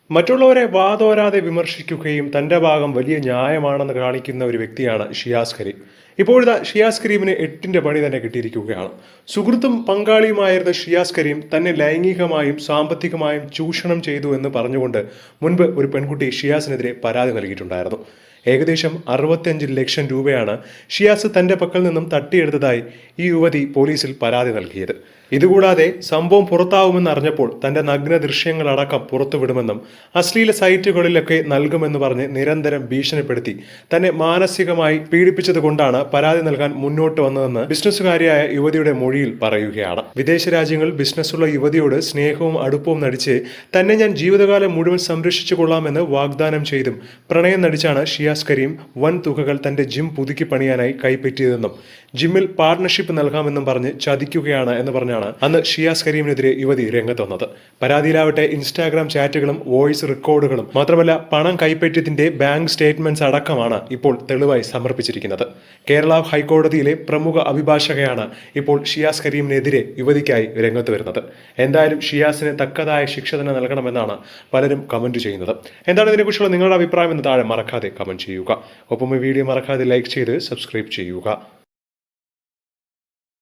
മറ്റുള്ളവരെ വാതോരാതെ വിമർശിക്കുകയും തന്റെ ഭാഗം വലിയ ന്യായമാണെന്ന് കാണിക്കുന്ന ഒരു വ്യക്തിയാണ് ഷിയാസ് കരീം. ഇപ്പോഴിതാ ഷിയാസ് കരീമിന് എട്ടിന്റെ പണി തന്നെ കിട്ടിയിരിക്കുകയാണ്. സുഹൃത്തും പങ്കാളിയുമായിരുന്ന ഷിയാസ് കരീം തന്നെ ലൈംഗികമായും സാമ്പത്തികമായും ചൂഷണം ചെയ്തു എന്ന് പറഞ്ഞുകൊണ്ട് മുൻപ് ഒരു പെൺകുട്ടി ഷിയാസിനെതിരെ പരാതി നൽകിയിട്ടുണ്ടായിരുന്നു. ഏകദേശം 65 ലക്ഷം രൂപയാണ് ഷിയാസ് തന്റെ പക്കൽ നിന്നും തട്ടിയെടുത്തതായി ഈ യുവതി പോലീസിൽ പരാതി നൽകിയത്. ഇതുകൂടാതെ സംഭവം പുറത്താവുമെന്ന് അറിഞ്ഞപ്പോൾ തന്റെ നഗ്ന ദൃശ്യങ്ങളടക്കം പുറത്തുവിടുമെന്നും അശ്ലീല സൈറ്റുകളിലൊക്കെ നൽകുമെന്ന് പറഞ്ഞ് നിരന്തരം ഭീഷണിപ്പെടുത്തി തന്നെ മാനസികമായി പീഡിപ്പിച്ചത് കൊണ്ടാണ് പരാതി നൽകാൻ മുന്നോട്ട് വന്നതെന്ന് ബിസിനസ്സുകാരിയായ യുവതിയുടെ മൊഴിയിൽ പറയുകയാണ്. വിദേശ രാജ്യങ്ങളിൽ ബിസിനസ്സുള്ള യുവതിയോട് സ്നേഹവും അടുപ്പവും നടിച്ച് തന്നെ ഞാൻ ജീവിതകാലം മുഴുവൻ സംരക്ഷിച്ചു കൊള്ളാമെന്ന് വാഗ്ദാനം ചെയ്തും പ്രണയം നടിച്ചാണ് ഷിയാസ് കരീം വൻ തുകകൾ തന്റെ ജിം പുതുക്കി പണിയാനായി കൈപ്പറ്റിയതെന്നും ജിമ്മിൽ പാർട്ണർഷിപ്പ് നൽകാമെന്നും പറഞ്ഞ് ചതിക്കുകയാണ് എന്ന് പറഞ്ഞാണ് അന്ന് ഷിയാസ് കരീമിനെതിരെ യുവതി രംഗത്ത് വന്നത്. പരാതിയിലാവട്ടെ ഇൻസ്റ്റാഗ്രാം ചാറ്റുകളും വോയിസ് റെക്കോർഡുകളും മാത്രമല്ല പണം കൈപ്പറ്റിയതിന്റെ ബാങ്ക് സ്റ്റേറ്റ്മെന്റ്സ് അടക്കമാണ് ഇപ്പോൾ തെളിവായി സമർപ്പിച്ചിരിക്കുന്നത്. കേരള ഹൈക്കോടതിയിലെ പ്രമുഖ അഭിഭാഷകയാണ് ഇപ്പോൾ ഷിയാസ് കരീമിനെതിരെ യുവതിക്കായി രംഗത്ത് വരുന്നത്. എന്തായാലും ഷിയാസിന് തക്കതായ ശിക്ഷ തന്നെ നൽകണമെന്നാണ് പലരും കമന്റ് ചെയ്യുന്നത്. എന്താണ് ഇതിനെക്കുറിച്ചുള്ള നിങ്ങളുടെ അഭിപ്രായം എന്ന് താഴെ മറക്കാതെ കമന്റ് ചെയ്യുക. ഒപ്പം ഈ വീഡിയോ മറക്കാതെ ലൈക്ക് ചെയ്ത് സബ്സ്ക്രൈബ് ചെയ്യുക.